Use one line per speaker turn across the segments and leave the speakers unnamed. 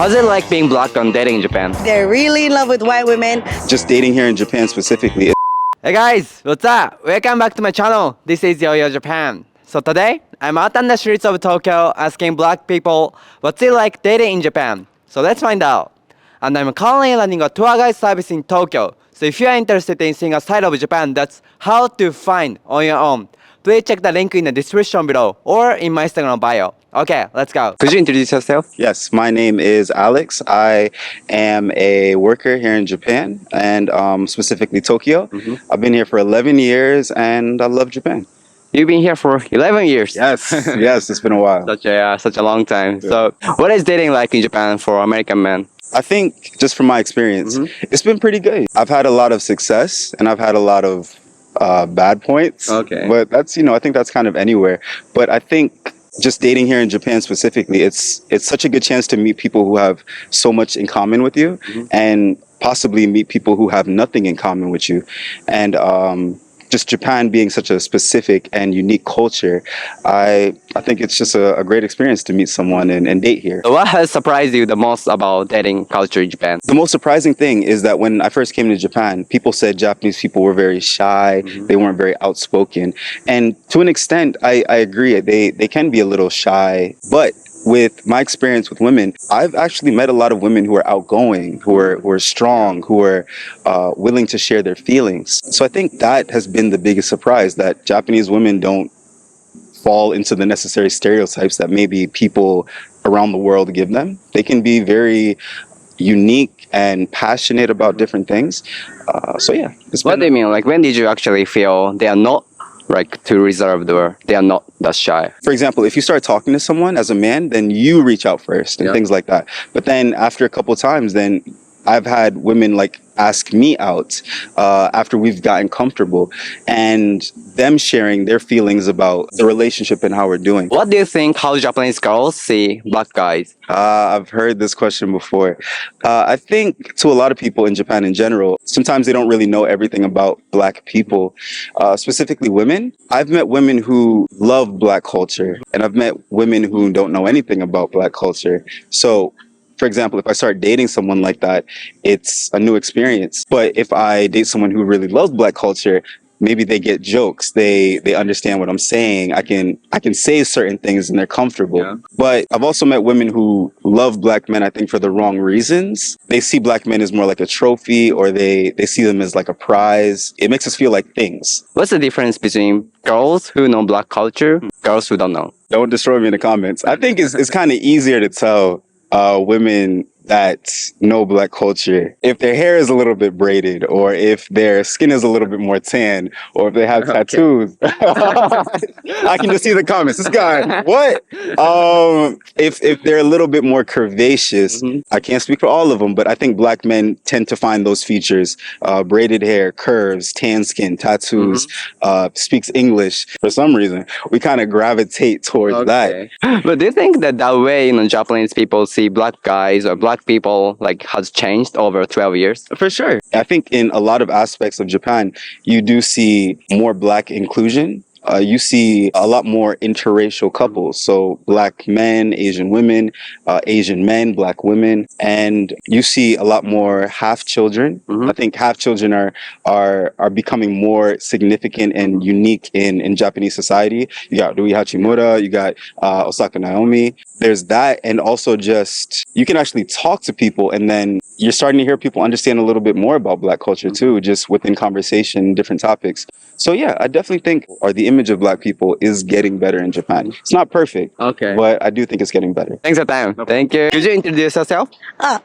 How's it like being black on dating in Japan?
They're really in love with white women.
Just dating here in Japan specifically.
Hey guys, what's up? Welcome back to my channel. This is Yo-Yo Japan. So today, I'm out on the streets of Tokyo asking black people what's it like dating in Japan. So let's find out. And I'm currently running a tour guide service in Tokyo. So if you are interested in seeing a side of Japan that's how to find on your own, please check the link in the description below or in my Instagram bio. Okay, let's go. Could you introduce yourself?
Yes, my name is Alex. I am a worker here in Japan and specifically Tokyo. I've been here for 11 years and I love Japan.
You've been here for 11 years.
Yes, yes, it's been a while.
Such a long time. So what is dating like in Japan for American men?
I think just from my experience, it's been pretty good. I've had a lot of success and I've had a lot of bad points.
Okay.
But that's, I think that's kind of anywhere. But I think just dating here in Japan specifically, it's such a good chance to meet people who have so much in common with you and possibly meet people who have nothing in common with you. And just Japan being such a specific and unique culture, I think it's just a great experience to meet someone and date here.
What has surprised you the most about dating culture in Japan?
The most surprising thing is that when I first came to Japan, people said Japanese people were very shy, they weren't very outspoken. And to an extent, I agree, they can be a little shy, but with my experience with women, I've actually met a lot of women who are outgoing, who are strong, who are willing to share their feelings. So I think that has been the biggest surprise, that Japanese women don't fall into the necessary stereotypes that maybe people around the world give them. They can be very unique and passionate about different things. So yeah.
What do you mean? Like, when did you actually feel they are not too reserved or they are not that shy?
For example, if you start talking to someone as a man, then you reach out first and things like that. But then after a couple times, then I've had women ask me out after we've gotten comfortable and them sharing their feelings about the relationship and how we're doing.
What do you think how Japanese girls see black guys?
I've heard this question before. I think to a lot of people in Japan in general, sometimes they don't really know everything about black people, specifically women. I've met women who love black culture and I've met women who don't know anything about black culture. So for example, if I start dating someone like that, it's a new experience. But if I date someone who really loves black culture, maybe they get jokes. They understand what I'm saying. I can say certain things and they're comfortable. Yeah. But I've also met women who love black men, I think, for the wrong reasons. They see black men as more like a trophy, or they see them as like a prize. It makes us feel like things.
What's the difference between girls who know black culture, girls who don't know?
Don't destroy me in the comments. I think it's kind of easier to tell women that know black culture if their hair is a little bit braided, or if their skin is a little bit more tan, or if they have tattoos. I can just see the comments. This guy, what? If they're a little bit more curvaceous, I can't speak for all of them, but I think black men tend to find those features: braided hair, curves, tan skin, tattoos, speaks English. For some reason, we kind of gravitate towards that.
But do you think that way Japanese people see black guys or black people has changed over 12 years?
For sure. I think in a lot of aspects of Japan, you do see more black inclusion. You see a lot more interracial couples. So black men, Asian women, Asian men, black women, and you see a lot more half children. I think half children are becoming more significant and unique in Japanese society. You got Rui Hachimura, you got Osaka Naomi. There's that, and also just you can actually talk to people, and then you're starting to hear people understand a little bit more about black culture too, just within conversation, different topics. So yeah, I definitely think the image of black people is getting better in Japan. It's not perfect, but I do think it's getting better.
Thanks for time. Thank you. Could you introduce yourself?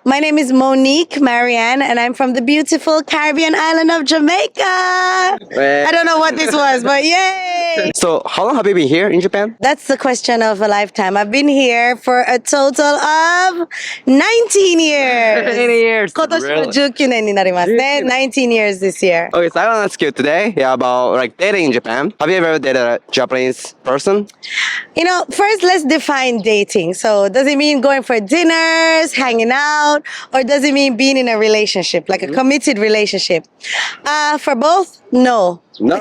My name is Monique Marianne, and I'm from the beautiful Caribbean island of Jamaica. I don't know what this was, but yay!
So how long have you been here in Japan?
That's the question of a lifetime. I've been here for a total of 19 years.
19 years.
今年は19年になりますね。19 years this year.
Okay, so I want to ask you today about dating in Japan. Have you ever dated a Japanese person?
First let's define dating. So does it mean going for dinners, hanging out, or does it mean being in a relationship, like a committed relationship? For both, no.
No.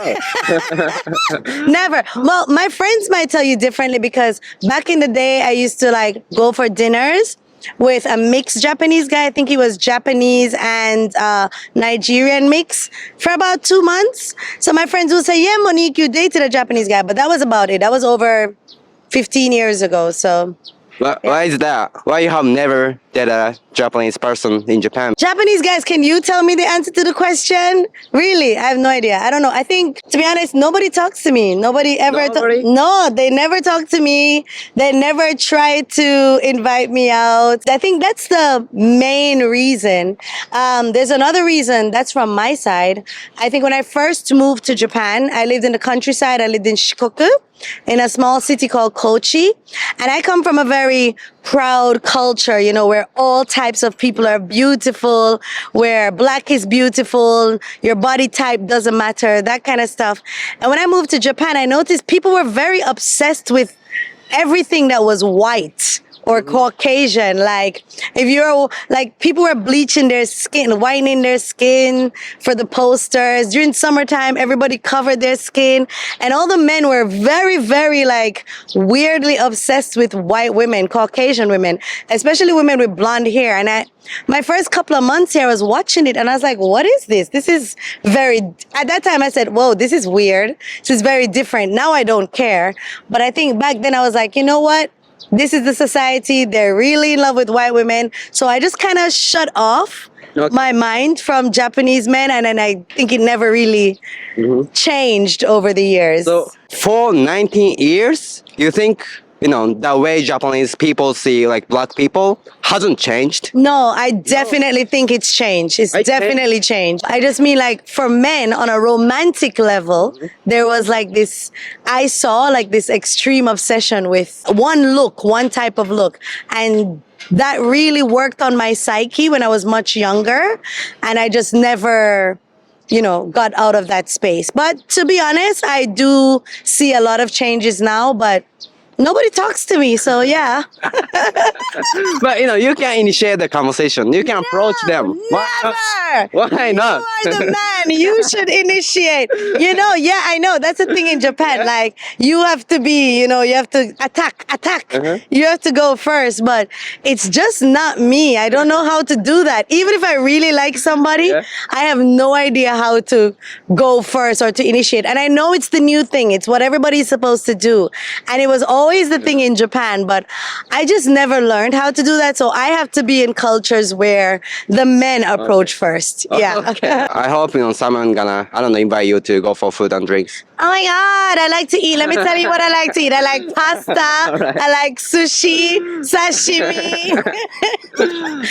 Never. Well, my friends might tell you differently, because back in the day I used to go for dinners with a mixed Japanese guy. I think he was Japanese and Nigerian mix for about 2 months. So my friends will say, yeah, Monique, you dated a Japanese guy. But that was about it. That was over 15 years ago. So
Why is that? Why you have never dated a Japanese person in Japan?
Japanese guys, can you tell me the answer to the question? Really? I have no idea. I don't know. I think, to be honest, nobody talks to me. Nobody ever.
Nobody?
No, they never talk to me. They never try to invite me out. I think that's the main reason. There's another reason that's from my side. I think when I first moved to Japan, I lived in the countryside. I lived in Shikoku, in a small city called Kochi. And I come from a very proud culture, you know, where all types of people are beautiful, where black is beautiful, your body type doesn't matter, that kind of stuff. And when I moved to Japan, I noticed people were very obsessed with everything that was white or Caucasian. Like, if you're like, people were bleaching their skin, whitening their skin for the posters. During summertime, everybody covered their skin. And all the men were very, very like weirdly obsessed with white women, Caucasian women, especially women with blonde hair. And my first couple of months here, I was watching it and I was like, what is this? This is at that time I said, whoa, this is weird. This is very different. Now I don't care. But I think back then I was like, you know what? This is the society. They're really in love with white women. So I just kind of shut off my mind from Japanese men. And then I think it never really changed over the years.
So for 19 years, you think, you know, the way Japanese people see like black people hasn't changed?
No, I definitely think it's changed. It's definitely changed. I just mean like for men on a romantic level, there was like this, I saw like this extreme obsession with one type of look. And that really worked on my psyche when I was much younger. And I just never, you know, got out of that space. But to be honest, I do see a lot of changes now, but nobody talks to me, so yeah.
But you know, you can initiate the conversation. You can approach them.
Never.
Why not?
You are the man. You should initiate. You know, yeah, I know. That's the thing in Japan. Like, you have to be, you know, you have to attack. You have to go first. But it's just not me. I don't know how to do that. Even if I really like somebody, I have no idea how to go first or to initiate. And I know it's the new thing. It's what everybody's supposed to do. And it was always the thing in Japan, but I just never learned how to do that. So I have to be in cultures where the men approach first. Yeah.
Okay. I hope, you know, someone gonna, I don't know, invite you to go for food and drinks.
Oh my God, I like to eat. Let me tell you what I like to eat. I like pasta.
Right.
I like sushi, sashimi.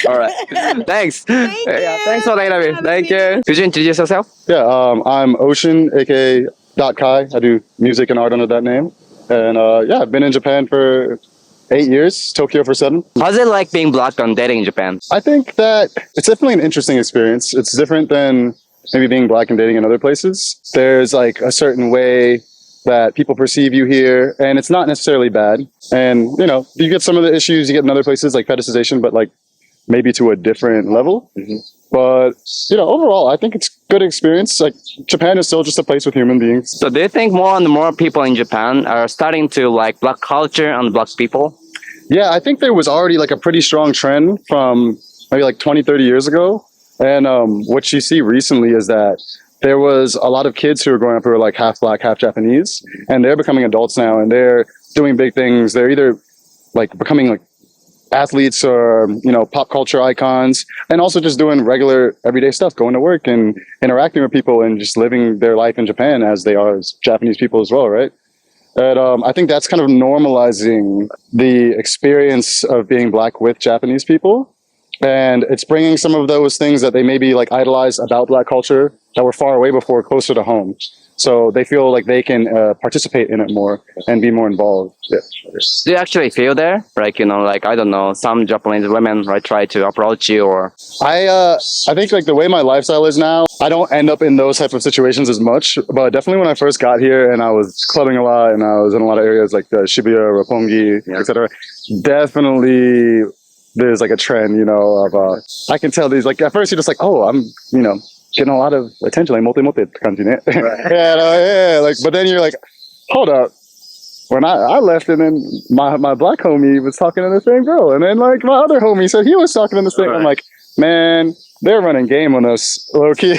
All right. Thanks.
Thank you.
Thanks for the interview. Thank you. Could you introduce yourself?
Yeah, I'm Ocean, aka Dot Kai. I do music and art under that name. And yeah, I've been in Japan for 8 years, Tokyo for 7.
How's it like being black and dating in Japan?
I think that it's definitely an interesting experience. It's different than maybe being black and dating in other places. There's like a certain way that people perceive you here, and it's not necessarily bad. And, you know, you get some of the issues you get in other places, like fetishization, but like maybe to a different level. But, you know, overall, I think it's good experience. Like, Japan is still just a place with human beings.
So do you think more and more people in Japan are starting to like black culture and black people?
Yeah, I think there was already like a pretty strong trend from maybe like 20, 30 years ago. And what you see recently is that there was a lot of kids who were growing up who were like half black, half Japanese, and they're becoming adults now, and they're doing big things. They're either like becoming like athletes or, you know, pop culture icons, and also just doing regular everyday stuff, going to work and interacting with people and just living their life in Japan as they are as Japanese people as well, right? And I think that's kind of normalizing the experience of being black with Japanese people. And it's bringing some of those things that they maybe like idolize about black culture that were far away before closer to home. So they feel like they can participate in it more and be more involved. Yeah.
Do you actually feel there? Like, you know, like, I don't know, some Japanese women, right, try to approach you or...
I think like the way my lifestyle is now, I don't end up in those type of situations as much. But definitely when I first got here and I was clubbing a lot and I was in a lot of areas like the Shibuya, Roppongi, etc. Definitely there's like a trend, you know, of I can tell these, like at first you're just like, oh, I'm, you know, getting a lot of attention, like mote mote って感じね. Right. Yeah, like, but then you're like, hold up, when I left, and then my black homie was talking to the same girl, and then like my other homie said he was talking to the same. I'm like, man, they're running game on us, low key.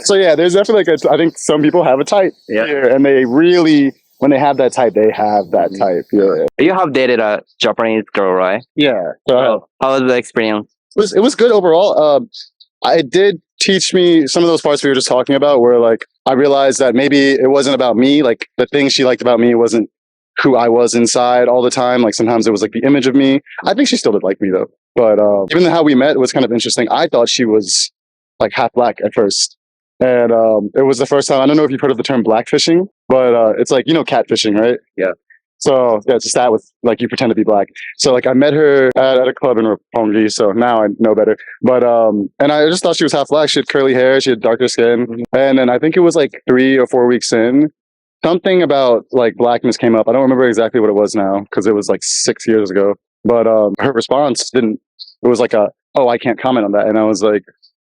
So yeah, there's definitely like I think some people have a type here, and they really when they have that type, they have that type. Yeah.
You have dated a Japanese girl, right?
Yeah. So,
How was the experience?
it was good overall. It did teach me some of those parts we were just talking about, where like I realized that maybe it wasn't about me. Like the thing she liked about me wasn't who I was inside all the time. Like sometimes it was like the image of me. I think she still did like me though. But even how we met was kind of interesting. I thought she was like half black at first. And it was the first time. I don't know if you've heard of the term blackfishing, but it's like, you know, catfishing, right?
Yeah.
So yeah, it's just that with like you pretend to be black. So like I met her at a club in Roppongi, so now I know better. But and I just thought she was half black. She had curly hair, she had darker skin. And then I think it was like 3 or 4 weeks in, something about like blackness came up. I don't remember exactly what it was now because it was like 6 years ago. But her response didn't. It was like oh, I can't comment on that. And I was like,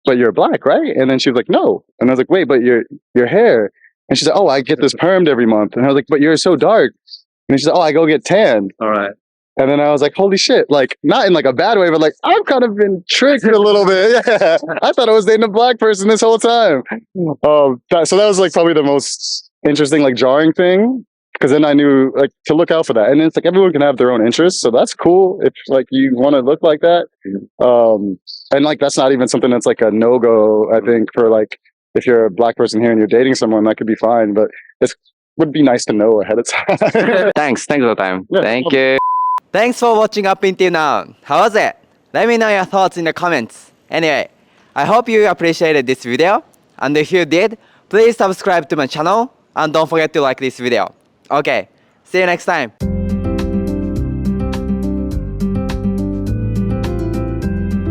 but you're black, right? And then she was like, no. And I was like, wait, but your hair. And she said, oh, I get this permed every month. And I was like, but you're so dark. And she said, oh, I go get tanned.
All right.
And then I was like, holy shit. Like, not in like a bad way, but like, I've kind of been tricked a little bit. Yeah. I thought I was dating a black person this whole time. So that was like probably the most interesting, like jarring thing. Because then I knew like to look out for that. And it's like everyone can have their own interests. So that's cool if like you want to look like that. And like that's not even something that's like a no-go, I think, for like if you're a black person here and you're dating someone, that could be fine. But it would be nice to know ahead of time.
Thanks for the time.
Yeah.
Thank you. Thanks for watching up until now. How was it? Let me know your thoughts in the comments. Anyway, I hope you appreciated this video. And if you did, please subscribe to my channel. And don't forget to like this video. Okay, see you next time.